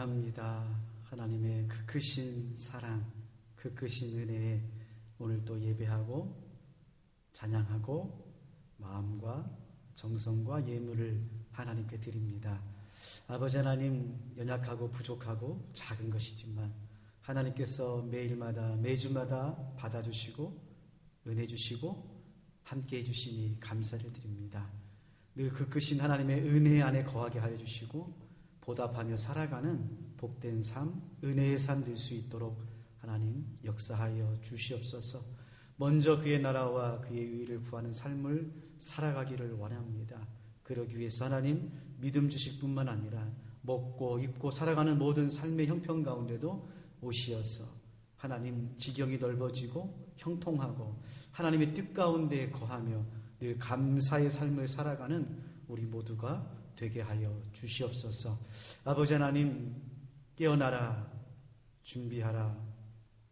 감사합니다. 하나님의 그 크신 사랑, 그 크신 은혜에 오늘 또 예배하고 찬양하고 마음과 정성과 예물을 하나님께 드립니다. 아버지 하나님, 연약하고 부족하고 작은 것이지만 하나님께서 매일마다 매주마다 받아주시고 은혜 주시고 함께 해주시니 감사를 드립니다. 늘 그 크신 하나님의 은혜 안에 거하게 하여 주시고 보답하며 살아가는 복된 삶, 은혜의 삶 될 수 있도록 하나님 역사하여 주시옵소서. 먼저 그의 나라와 그의 의를 구하는 삶을 살아가기를 원합니다. 그러기 위해서 하나님 믿음 주실 뿐만 아니라 먹고 입고 살아가는 모든 삶의 형편 가운데도 오시어서 하나님 지경이 넓어지고 형통하고 하나님의 뜻 가운데 거하며 늘 감사의 삶을 살아가는 우리 모두가 되게 하여 주시옵소서. 아버지 하나님, 깨어나라, 준비하라,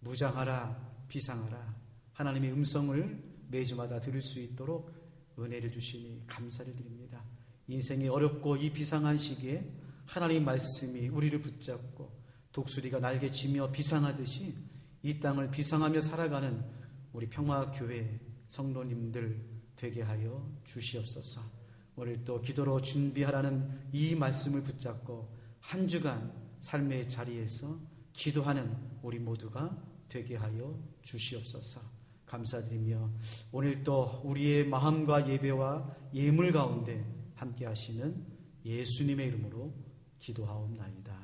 무장하라, 비상하라. 하나님의 음성을 매주마다 들을 수 있도록 은혜를 주시니 감사를 드립니다. 인생이 어렵고 이 비상한 시기에 하나님의 말씀이 우리를 붙잡고 독수리가 날개치며 비상하듯이 이 땅을 비상하며 살아가는 우리 평화교회 성도님들 되게 하여 주시옵소서. 오늘 또 기도로 준비하라는 이 말씀을 붙잡고 한 주간 삶의 자리에서 기도하는 우리 모두가 되게 하여 주시옵소서. 감사드리며 오늘 또 우리의 마음과 예배와 예물 가운데 함께 하시는 예수님의 이름으로 기도하옵나이다.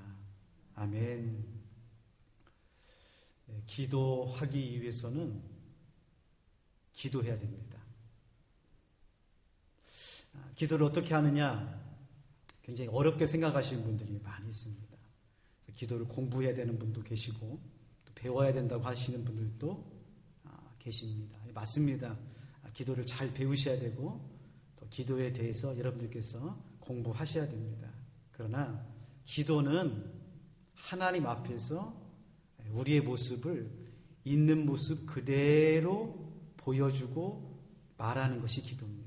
아멘. 기도하기 위해서는 기도해야 됩니다. 기도를 어떻게 하느냐, 굉장히 어렵게 생각하시는 분들이 많이 있습니다. 기도를 공부해야 되는 분도 계시고 또 배워야 된다고 하시는 분들도 계십니다. 맞습니다. 기도를 잘 배우셔야 되고 또 기도에 대해서 여러분들께서 공부하셔야 됩니다. 그러나 기도는 하나님 앞에서 우리의 모습을 있는 모습 그대로 보여주고 말하는 것이 기도입니다.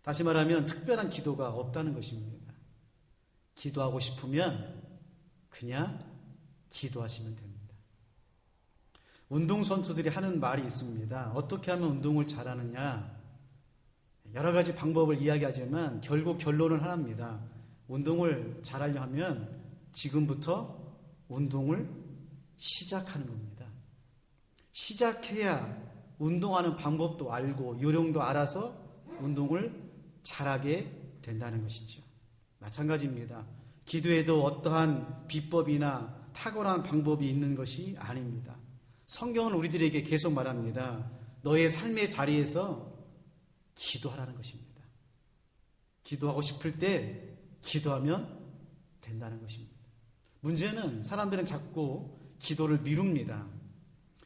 다시 말하면 특별한 기도가 없다는 것입니다. 기도하고 싶으면 그냥 기도하시면 됩니다. 운동선수들이 하는 말이 있습니다. 어떻게 하면 운동을 잘하느냐, 여러 가지 방법을 이야기하지만 결국 결론은 하나입니다. 운동을 잘하려면 지금부터 운동을 시작하는 겁니다. 시작해야 운동하는 방법도 알고 요령도 알아서 운동을 잘하게 된다는 것이죠. 마찬가지입니다. 기도에도 어떠한 비법이나 탁월한 방법이 있는 것이 아닙니다. 성경은 우리들에게 계속 말합니다. 너의 삶의 자리에서 기도하라는 것입니다. 기도하고 싶을 때 기도하면 된다는 것입니다. 문제는 사람들은 자꾸 기도를 미룹니다.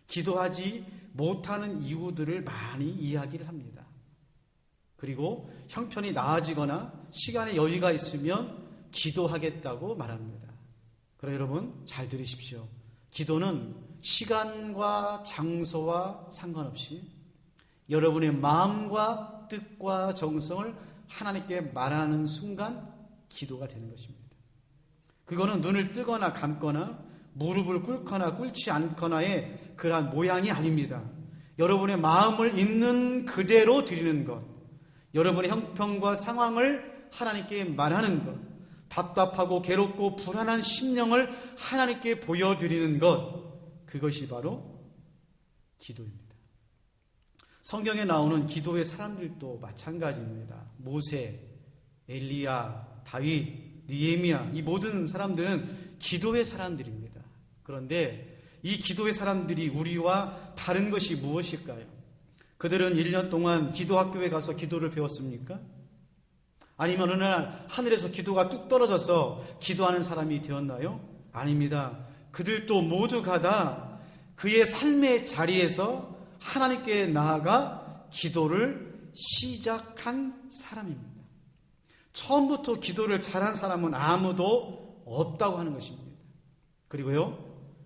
기도하지 못하는 이유들을 많이 이야기를 합니다. 그리고 형편이 나아지거나 시간의 여유가 있으면 기도하겠다고 말합니다. 그러나 여러분 잘 들으십시오. 기도는 시간과 장소와 상관없이 여러분의 마음과 뜻과 정성을 하나님께 말하는 순간 기도가 되는 것입니다. 그거는 눈을 뜨거나 감거나 무릎을 꿇거나 꿇지 않거나의 그러한 모양이 아닙니다. 여러분의 마음을 있는 그대로 드리는 것, 여러분의 형편과 상황을 하나님께 말하는 것, 답답하고 괴롭고 불안한 심령을 하나님께 보여드리는 것, 그것이 바로 기도입니다. 성경에 나오는 기도의 사람들도 마찬가지입니다. 모세, 엘리야, 다윗, 느헤미야, 이 모든 사람들은 기도의 사람들입니다. 그런데 이 기도의 사람들이 우리와 다른 것이 무엇일까요? 그들은 1년 동안 기도학교에 가서 기도를 배웠습니까? 아니면 어느 날 하늘에서 기도가 뚝 떨어져서 기도하는 사람이 되었나요? 아닙니다. 그들도 모두가 다 그의 삶의 자리에서 하나님께 나아가 기도를 시작한 사람입니다. 처음부터 기도를 잘한 사람은 아무도 없다고 하는 것입니다. 그리고요,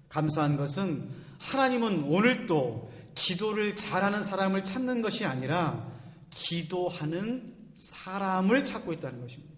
감사한 것은 하나님은 오늘도 기도를 잘하는 사람을 찾는 것이 아니라 기도하는 사람을 찾고 있다는 것입니다.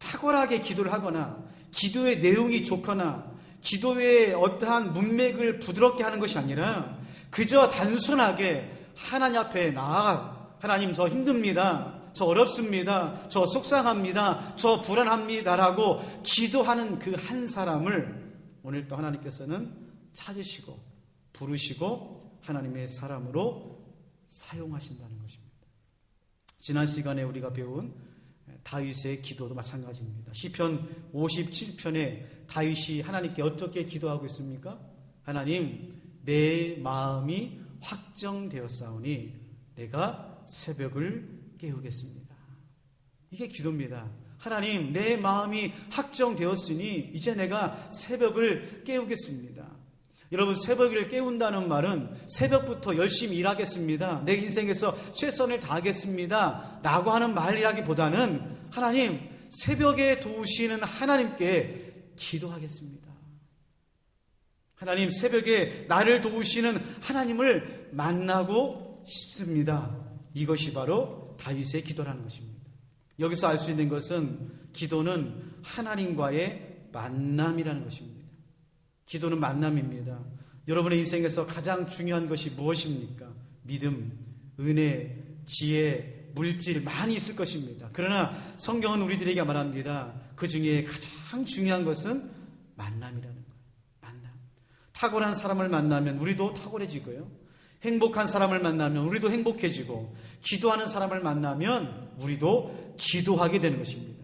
탁월하게 기도를 하거나 기도의 내용이 좋거나 기도의 어떠한 문맥을 부드럽게 하는 것이 아니라 그저 단순하게 하나님 앞에 나아가 하나님 저 힘듭니다. 저 어렵습니다. 저 속상합니다. 저 불안합니다라고 기도하는 그 한 사람을 오늘 또 하나님께서는 찾으시고 부르시고 하나님의 사람으로 사용하신다는 것입니다. 지난 시간에 우리가 배운 다윗의 기도도 마찬가지입니다. 시편 57편에 다윗이 하나님께 어떻게 기도하고 있습니까? 하나님, 내 마음이 확정되었사오니 내가 새벽을 깨우겠습니다. 이게 기도입니다. 하나님, 내 마음이 확정되었으니 이제 내가 새벽을 깨우겠습니다. 여러분, 새벽을 깨운다는 말은 새벽부터 열심히 일하겠습니다. 내 인생에서 최선을 다하겠습니다. 라고 하는 말이라기보다는 하나님, 새벽에 도우시는 하나님께 기도하겠습니다. 하나님, 새벽에 나를 도우시는 하나님을 만나고 싶습니다. 이것이 바로 다윗의 기도라는 것입니다. 여기서 알 수 있는 것은 기도는 하나님과의 만남이라는 것입니다. 기도는 만남입니다. 여러분의 인생에서 가장 중요한 것이 무엇입니까? 믿음, 은혜, 지혜, 물질 많이 있을 것입니다. 그러나 성경은 우리들에게 말합니다. 그 중에 가장 중요한 것은 만남이라는 거예요. 만남. 탁월한 사람을 만나면 우리도 탁월해지고요. 행복한 사람을 만나면 우리도 행복해지고, 기도하는 사람을 만나면 우리도 기도하게 되는 것입니다.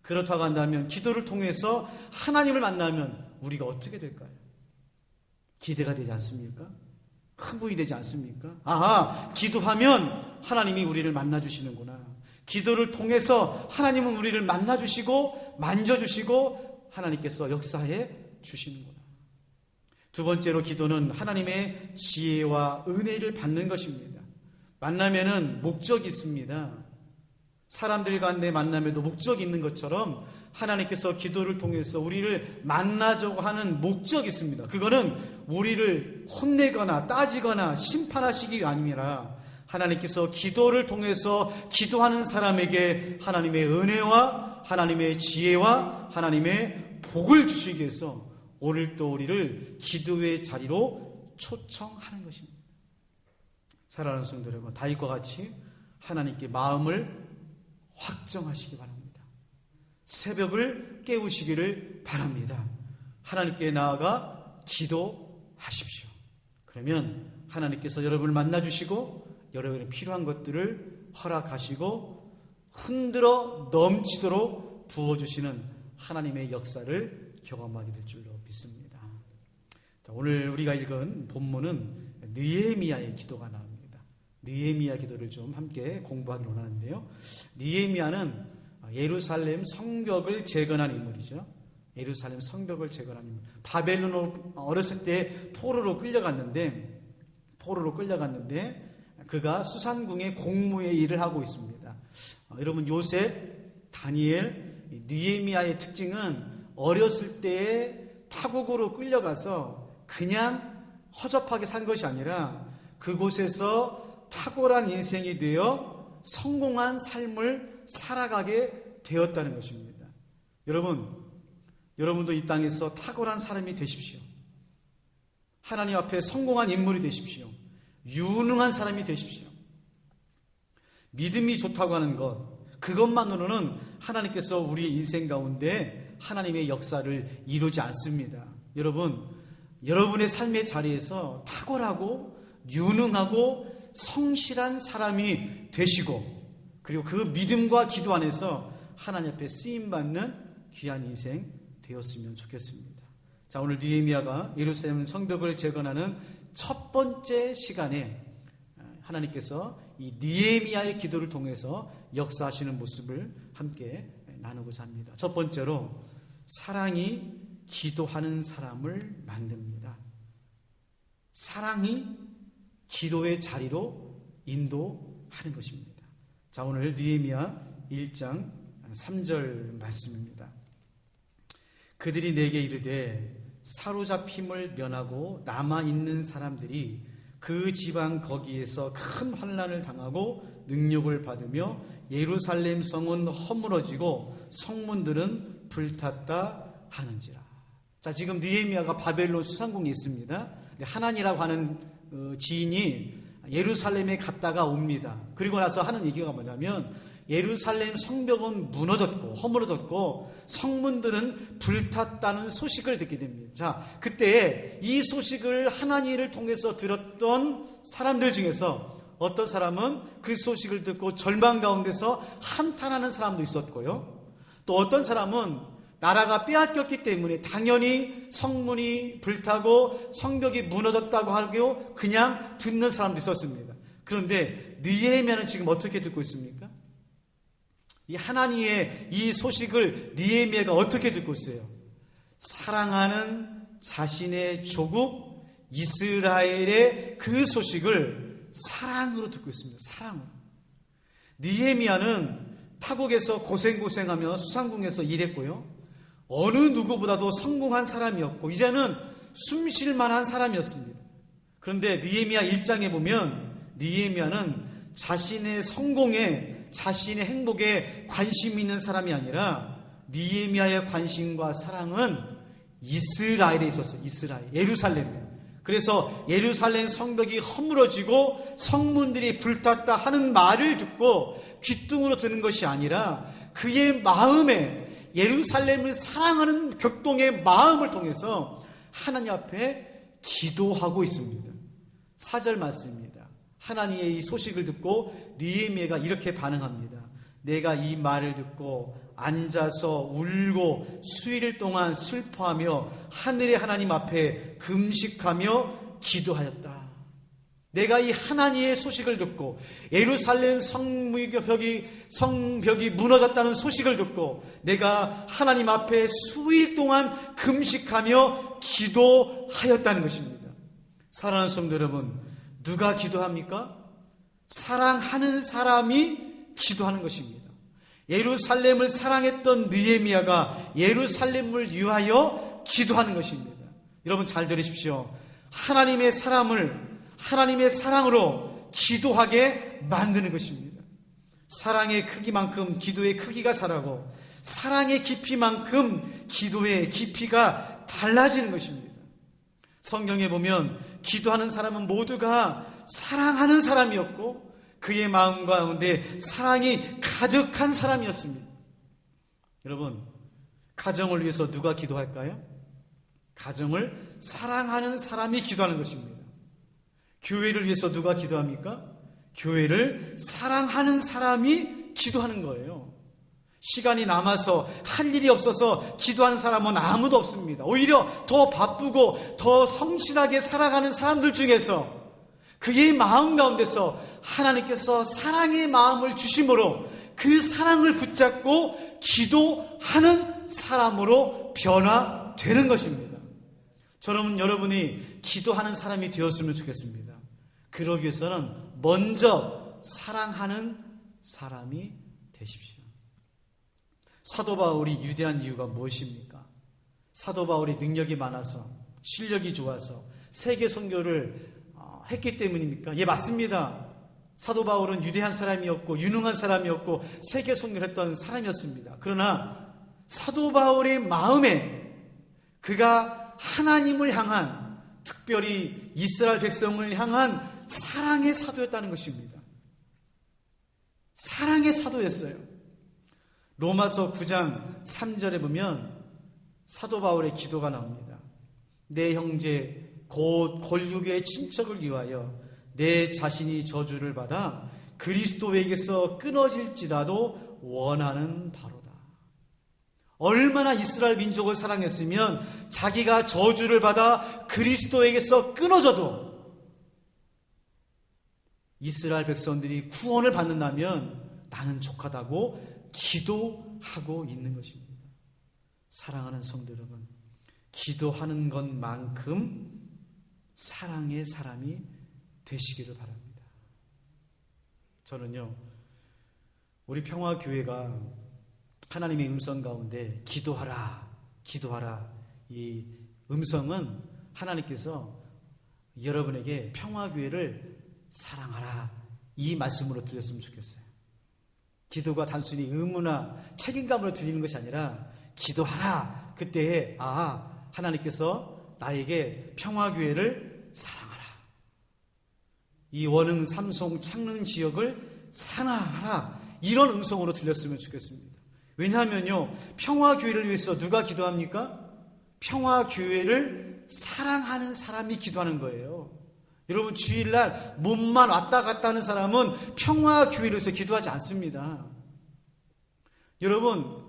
그렇다고 한다면 기도를 통해서 하나님을 만나면 우리가 어떻게 될까요? 기대가 되지 않습니까? 흥분이 되지 않습니까? 아하, 기도하면 하나님이 우리를 만나주시는구나. 기도를 통해서 하나님은 우리를 만나주시고 만져주시고 하나님께서 역사해 주시는구나. 두 번째로 기도는 하나님의 지혜와 은혜를 받는 것입니다. 만나면은 목적이 있습니다. 사람들 간의 만남에도 목적이 있는 것처럼 하나님께서 기도를 통해서 우리를 만나자고 하는 목적이 있습니다. 그거는 우리를 혼내거나 따지거나 심판하시기 아니라 하나님께서 기도를 통해서 기도하는 사람에게 하나님의 은혜와 하나님의 지혜와 하나님의 복을 주시기 위해서 오늘 또 우리를 기도의 자리로 초청하는 것입니다. 사랑하는 성도 여러분, 다윗과 같이 하나님께 마음을 확정하시기 바랍니다. 새벽을 깨우시기를 바랍니다. 하나님께 나아가 기도하십시오. 그러면 하나님께서 여러분을 만나주시고 여러분의 필요한 것들을 허락하시고 흔들어 넘치도록 부어주시는 하나님의 역사를 경험하게 될 줄로 믿습니다. 오늘 우리가 읽은 본문은 느헤미야의 기도가 나옵니다. 느헤미야 기도를 좀 함께 공부하기로 하는데요. 느헤미야는 예루살렘 성벽을 재건한 인물이죠. 예루살렘 성벽을 재건한 인물. 바벨론으로 어렸을 때 포로로 끌려갔는데 그가 수산궁의 공무의 일을 하고 있습니다. 여러분, 요셉, 다니엘, 느헤미야의 특징은 어렸을 때에 타국으로 끌려가서 그냥 허접하게 산 것이 아니라 그곳에서 탁월한 인생이 되어 성공한 삶을 살아가게 되었다는 것입니다. 여러분도 이 땅에서 탁월한 사람이 되십시오. 하나님 앞에 성공한 인물이 되십시오. 유능한 사람이 되십시오. 믿음이 좋다고 하는 것, 그것만으로는 하나님께서 우리의 인생 가운데 하나님의 역사를 이루지 않습니다. 여러분의 삶의 자리에서 탁월하고 유능하고 성실한 사람이 되시고, 그리고 그 믿음과 기도 안에서 하나님 앞에 쓰임받는 귀한 인생 되었으면 좋겠습니다. 자, 오늘 느헤미야가 예루살렘 성벽을 재건하는 첫 번째 시간에 하나님께서 이 느헤미야의 기도를 통해서 역사하시는 모습을 함께 나누고자 합니다. 첫 번째로, 사랑이 기도하는 사람을 만듭니다. 사랑이 기도의 자리로 인도하는 것입니다. 자, 오늘 느헤미야 1장 3절 말씀입니다. 그들이 내게 이르되 사로잡힘을 면하고 남아있는 사람들이 그 지방 거기에서 큰 환난을 당하고 능욕을 받으며 예루살렘 성은 허물어지고 성문들은 불탔다 하는지라. 자, 지금 느헤미야가 바벨론 수상궁에 있습니다. 하난이라고 하는 지인이 예루살렘에 갔다가 옵니다. 그리고 나서 하는 얘기가 뭐냐면 예루살렘 성벽은 무너졌고 허물어졌고 성문들은 불탔다는 소식을 듣게 됩니다. 자, 그때 이 소식을 하나니를 통해서 들었던 사람들 중에서 어떤 사람은 그 소식을 듣고 절망 가운데서 한탄하는 사람도 있었고요. 또 어떤 사람은 나라가 빼앗겼기 때문에 당연히 성문이 불타고 성벽이 무너졌다고 하고 그냥 듣는 사람도 있었습니다. 그런데 느헤미야는 지금 어떻게 듣고 있습니까? 이 하나님의 이 소식을 느헤미야가 어떻게 듣고 있어요? 사랑하는 자신의 조국 이스라엘의 그 소식을 사랑으로 듣고 있습니다. 사랑으로. 느헤미야는 타국에서 고생하며 수상궁에서 일했고요. 어느 누구보다도 성공한 사람이었고 이제는 숨쉴 만한 사람이었습니다. 그런데 느헤미야 1장에 보면 느헤미야는 자신의 성공에 자신의 행복에 관심이 있는 사람이 아니라 느헤미야의 관심과 사랑은 이스라엘에 있었어요. 이스라엘, 예루살렘에. 그래서 예루살렘 성벽이 허물어지고 성문들이 불탔다 하는 말을 듣고 귓등으로 드는 것이 아니라 그의 마음에 예루살렘을 사랑하는 격동의 마음을 통해서 하나님 앞에 기도하고 있습니다. 4절 말씀입니다. 하나님의 이 소식을 듣고 느헤미야가 이렇게 반응합니다. 내가 이 말을 듣고 앉아서 울고 수일 동안 슬퍼하며 하늘의 하나님 앞에 금식하며 기도하였다. 내가 이 하나님의 소식을 듣고 예루살렘 성벽이 무너졌다는 소식을 듣고 내가 하나님 앞에 수일 동안 금식하며 기도하였다는 것입니다. 사랑하는 성도 여러분, 누가 기도합니까? 사랑하는 사람이 기도하는 것입니다. 예루살렘을 사랑했던 느헤미야가 예루살렘을 위하여 기도하는 것입니다. 여러분 잘 들으십시오. 하나님의 사랑으로 기도하게 만드는 것입니다. 사랑의 크기만큼 기도의 크기가 자라고 사랑의 깊이만큼 기도의 깊이가 달라지는 것입니다. 성경에 보면 기도하는 사람은 모두가 사랑하는 사람이었고 그의 마음 가운데 사랑이 가득한 사람이었습니다. 여러분, 가정을 위해서 누가 기도할까요? 가정을 사랑하는 사람이 기도하는 것입니다. 교회를 위해서 누가 기도합니까? 교회를 사랑하는 사람이 기도하는 거예요. 시간이 남아서 할 일이 없어서 기도하는 사람은 아무도 없습니다. 오히려 더 바쁘고 더 성실하게 살아가는 사람들 중에서 그의 마음 가운데서 하나님께서 사랑의 마음을 주심으로 그 사랑을 붙잡고 기도하는 사람으로 변화되는 것입니다. 저는 여러분이 기도하는 사람이 되었으면 좋겠습니다. 그러기 위해서는 먼저 사랑하는 사람이 되십시오. 사도 바울이 유대한 이유가 무엇입니까? 사도 바울이 능력이 많아서 실력이 좋아서 세계 선교를 했기 때문입니까? 예, 맞습니다. 사도 바울은 유대한 사람이었고 유능한 사람이었고 세계 선교를 했던 사람이었습니다. 그러나 사도 바울의 마음에 그가 하나님을 향한, 특별히 이스라엘 백성을 향한 사랑의 사도였다는 것입니다. 사랑의 사도였어요. 로마서 9장 3절에 보면 사도 바울의 기도가 나옵니다. 내 형제 곧 골육의 친척을 위하여 내 자신이 저주를 받아 그리스도에게서 끊어질지라도 원하는 바로다. 얼마나 이스라엘 민족을 사랑했으면 자기가 저주를 받아 그리스도에게서 끊어져도 이스라엘 백성들이 구원을 받는다면 나는 족하다고 기도하고 있는 것입니다. 사랑하는 성도 여러분, 기도하는 것만큼 사랑의 사람이 되시기를 바랍니다. 저는요, 우리 평화교회가 하나님의 음성 가운데 기도하라, 기도하라, 이 음성은 하나님께서 여러분에게 평화교회를 사랑하라, 이 말씀으로 드렸으면 좋겠어요. 기도가 단순히 의무나 책임감으로 드리는 것이 아니라 기도하라. 그때 하나님께서 나에게 평화교회를 사랑하라. 이 원흥, 삼송, 창릉 지역을 사랑하라. 이런 음성으로 들렸으면 좋겠습니다. 왜냐하면요, 평화교회를 위해서 누가 기도합니까? 평화교회를 사랑하는 사람이 기도하는 거예요. 여러분, 주일날 몸만 왔다 갔다 하는 사람은 평화교회를 위해서 기도하지 않습니다. 여러분,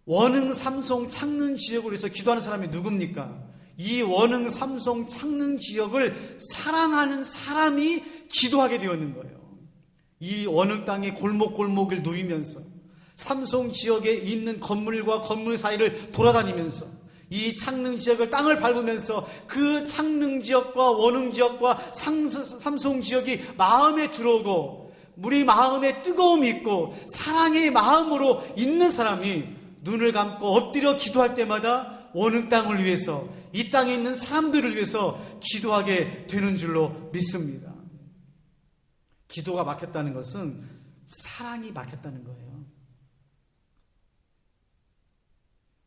원흥, 삼송, 창릉 지역을 위해서 기도하는 사람이 누굽니까? 이 원흥, 삼송, 창릉 지역을 사랑하는 사람이 기도하게 되어 있는 거예요. 이 원흥 땅의 골목골목을 누비면서 삼송 지역에 있는 건물과 건물 사이를 돌아다니면서 이 창릉 지역을 땅을 밟으면서 그 창릉 지역과 원흥 지역과 삼송 지역이 마음에 들어오고 우리 마음에 뜨거움이 있고 사랑의 마음으로 있는 사람이 눈을 감고 엎드려 기도할 때마다 원흥 땅을 위해서 이 땅에 있는 사람들을 위해서 기도하게 되는 줄로 믿습니다. 기도가 막혔다는 것은 사랑이 막혔다는 거예요.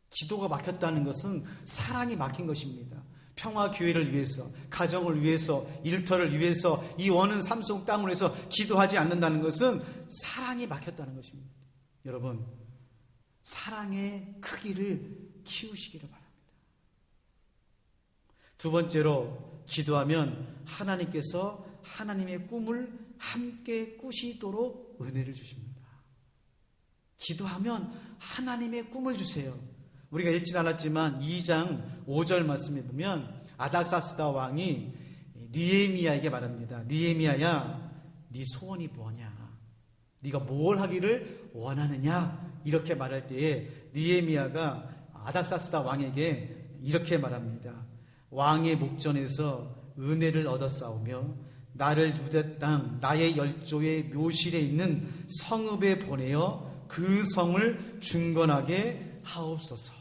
기도가 막혔다는 것은 사랑이 막힌 것입니다. 평화교회를 위해서, 가정을 위해서, 일터를 위해서, 이 원흥 삼송 땅을 위해서 기도하지 않는다는 것은 사랑이 막혔다는 것입니다. 여러분, 사랑의 크기를 키우시기를 바랍니다. 두 번째로, 기도하면 하나님께서 하나님의 꿈을 함께 꾸시도록 은혜를 주십니다. 기도하면 하나님의 꿈을 주세요. 우리가 읽진 않았지만 2장 5절 말씀에 보면 아닥사스다 왕이 느헤미야에게 말합니다. 느헤미야야, 네 소원이 뭐냐? 네가 뭘 하기를 원하느냐? 이렇게 말할 때에 느헤미야가 아닥사스다 왕에게 이렇게 말합니다. 왕의 목전에서 은혜를 얻었사오며 나를 유대 땅 나의 열조의 묘실에 있는 성읍에 보내어 그 성을 중건하게 하옵소서.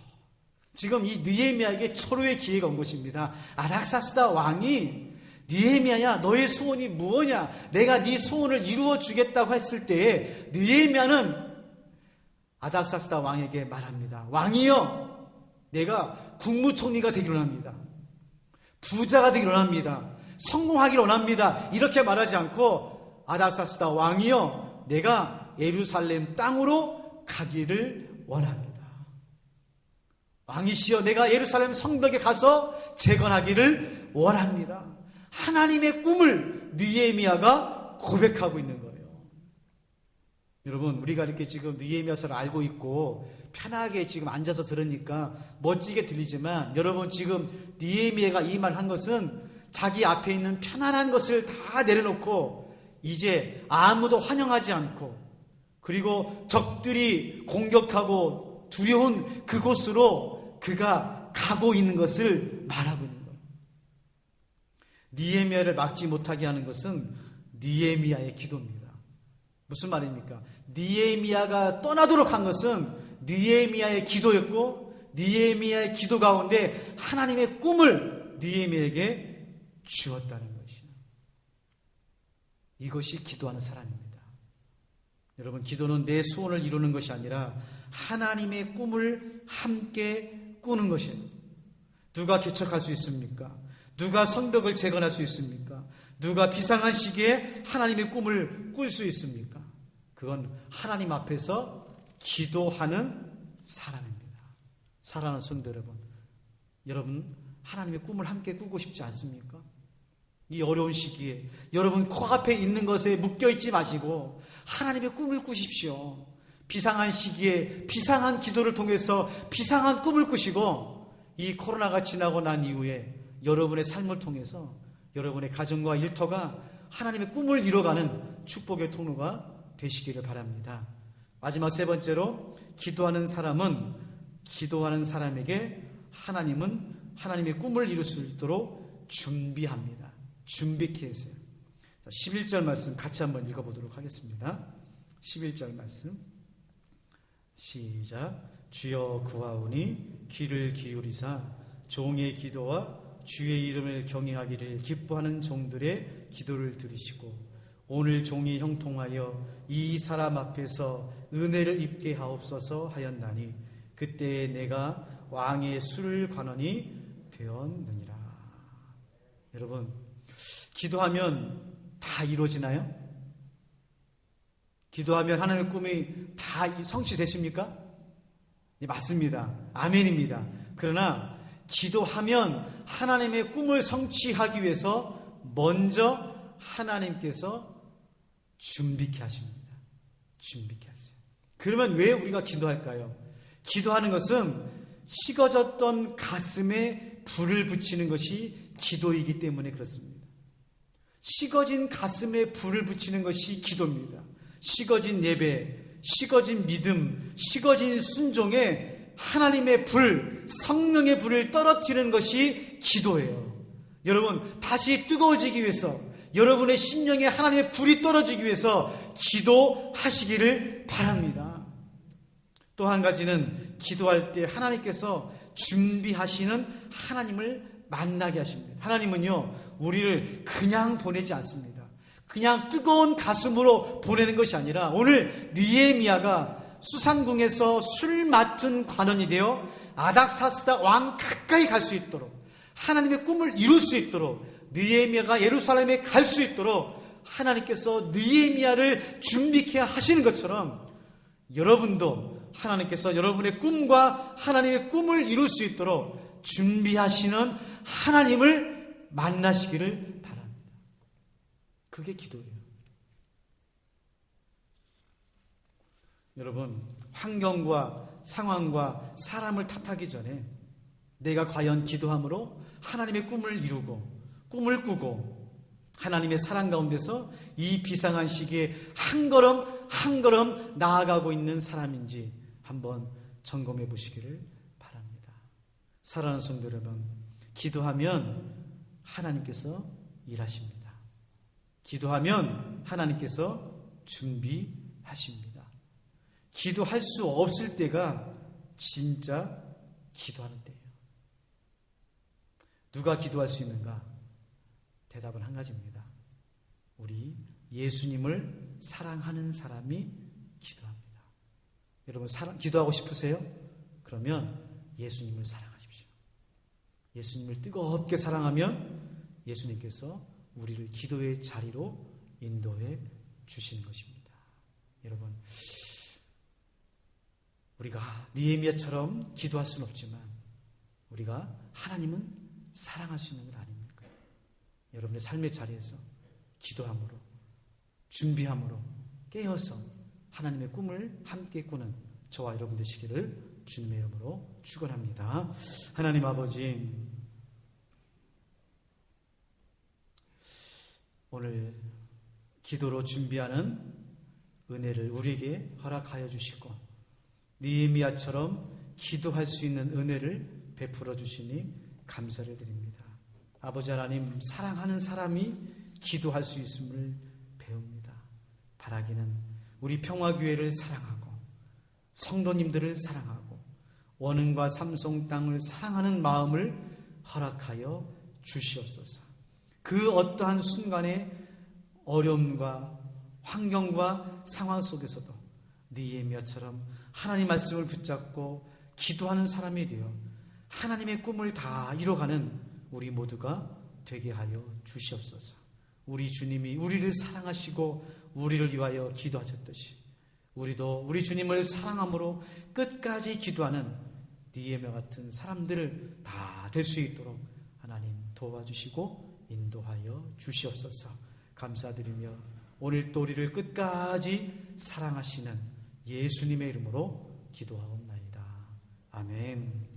지금 이 느헤미야에게 철호의 기회가 온 것입니다. 아닥사스다 왕이 느헤미야야, 너의 소원이 무엇냐? 내가 네 소원을 이루어 주겠다고 했을 때에 느헤미야는 아닥사스다 왕에게 말합니다. 왕이여, 내가 국무총리가 되기를 원합니다. 부자가 되기를 원합니다. 성공하기를 원합니다. 이렇게 말하지 않고 아닥사스다 왕이여, 내가 예루살렘 땅으로 가기를 원합니다. 왕이시여, 내가 예루살렘 성벽에 가서 재건하기를 원합니다. 하나님의 꿈을 느헤미야가 고백하고 있는 거예요. 여러분, 우리가 이렇게 지금 느헤미야서를 알고 있고 편하게 지금 앉아서 들으니까 멋지게 들리지만, 여러분, 지금 느헤미야가 이 말 한 것은 자기 앞에 있는 편안한 것을 다 내려놓고 이제 아무도 환영하지 않고, 그리고 적들이 공격하고 두려운 그곳으로 그가 가고 있는 것을 말하고 있는 거예요. 느헤미야를 막지 못하게 하는 것은 느헤미야의 기도입니다. 무슨 말입니까? 느헤미야가 떠나도록 한 것은 느헤미야의 기도였고, 느헤미야의 기도 가운데 하나님의 꿈을 느헤미야에게 주었다는 것이에요. 이것이 기도하는 사람입니다. 여러분, 기도는 내 소원을 이루는 것이 아니라 하나님의 꿈을 함께 꾸는 것이에요. 누가 개척할 수 있습니까? 누가 성벽을 재건할 수 있습니까? 누가 비상한 시기에 하나님의 꿈을 꿀 수 있습니까? 그건 하나님 앞에서 기도하는 사람입니다. 사랑하는 성도 여러분, 여러분 하나님의 꿈을 함께 꾸고 싶지 않습니까? 이 어려운 시기에 여러분 코앞에 있는 것에 묶여있지 마시고 하나님의 꿈을 꾸십시오. 비상한 시기에 비상한 기도를 통해서 비상한 꿈을 꾸시고, 이 코로나가 지나고 난 이후에 여러분의 삶을 통해서 여러분의 가정과 일터가 하나님의 꿈을 이뤄가는 축복의 통로가 되시기를 바랍니다. 마지막 세 번째로, 기도하는 사람은 기도하는 사람에게 하나님은 하나님의 꿈을 이룰 수 있도록 준비합니다. 준비케 하세요. 11절 말씀 같이 한번 읽어보도록 하겠습니다. 11절 말씀 시작. 주여 구하오니 귀를 기울이사 종의 기도와 주의 이름을 경외하기를 기뻐하는 종들의 기도를 들으시고 오늘 종이 형통하여 이 사람 앞에서 은혜를 입게 하옵소서 하였나니 그때에 내가 왕의 수를 관원이 되었느니라. 여러분, 기도하면 다 이루어지나요? 기도하면 하나님의 꿈이 다 성취되십니까? 네, 맞습니다. 아멘입니다. 그러나 기도하면 하나님의 꿈을 성취하기 위해서 먼저 하나님께서 준비케 하십니다. 준비케 하세요. 그러면 왜 우리가 기도할까요? 기도하는 것은 식어졌던 가슴에 불을 붙이는 것이 기도이기 때문에 그렇습니다. 식어진 가슴에 불을 붙이는 것이 기도입니다. 식어진 예배, 식어진 믿음, 식어진 순종에 하나님의 불, 성령의 불을 떨어뜨리는 것이 기도예요. 여러분, 다시 뜨거워지기 위해서, 여러분의 심령에 하나님의 불이 떨어지기 위해서 기도하시기를 바랍니다. 또 한 가지는 기도할 때 하나님께서 준비하시는 하나님을 만나게 하십니다. 하나님은요, 우리를 그냥 보내지 않습니다. 그냥 뜨거운 가슴으로 보내는 것이 아니라 오늘 느헤미야가 수산궁에서 술 맡은 관원이 되어 아닥사스다 왕 가까이 갈 수 있도록, 하나님의 꿈을 이룰 수 있도록, 느헤미야가 예루살렘에 갈 수 있도록 하나님께서 느헤미야를 준비케 하시는 것처럼 여러분도 하나님께서 여러분의 꿈과 하나님의 꿈을 이룰 수 있도록 준비하시는 하나님을 만나시기를 바랍니다. 그게 기도예요. 여러분, 환경과 상황과 사람을 탓하기 전에 내가 과연 기도함으로 하나님의 꿈을 이루고 꿈을 꾸고 하나님의 사랑 가운데서 이 비상한 시기에 한 걸음 한 걸음 나아가고 있는 사람인지 한번 점검해 보시기를 바랍니다. 사랑하는 성도 여러분, 기도하면 하나님께서 일하십니다. 기도하면 하나님께서 준비하십니다. 기도할 수 없을 때가 진짜 기도하는 때예요. 누가 기도할 수 있는가? 대답은 한 가지입니다. 우리 예수님을 사랑하는 사람이 기도합니다. 여러분, 기도하고 싶으세요? 그러면 예수님을 사랑하십시오. 예수님을 뜨겁게 사랑하면 예수님께서 우리를 기도의 자리로 인도해 주시는 것입니다. 여러분, 우리가 느헤미야처럼 기도할 수는 없지만 우리가 하나님은 사랑할 수 있는 것 아닙니까? 여러분의 삶의 자리에서 기도함으로, 준비함으로 깨어서 하나님의 꿈을 함께 꾸는 저와 여러분 되시기를 주님의 이름으로 축원합니다. 하나님 아버지, 오늘 기도로 준비하는 은혜를 우리에게 허락하여 주시고 느헤미야처럼 기도할 수 있는 은혜를 베풀어 주시니 감사를 드립니다. 아버지 하나님, 사랑하는 사람이 기도할 수 있음을 배웁니다. 바라기는 우리 평화교회를 사랑하고 성도님들을 사랑하고 원흥과 삼성 땅을 사랑하는 마음을 허락하여 주시옵소서. 그 어떠한 순간의 어려움과 환경과 상황 속에서도 느헤미야처럼 하나님 말씀을 붙잡고 기도하는 사람이 되어 하나님의 꿈을 다 이뤄가는 우리 모두가 되게 하여 주시옵소서. 우리 주님이 우리를 사랑하시고 우리를 위하여 기도하셨듯이 우리도 우리 주님을 사랑함으로 끝까지 기도하는 느헤미야 같은 사람들을 다 될 수 있도록 하나님 도와주시고 인도하여 주시옵소서. 감사드리며 오늘 또 우리를 끝까지 사랑하시는 예수님의 이름으로 기도하옵나이다. 아멘.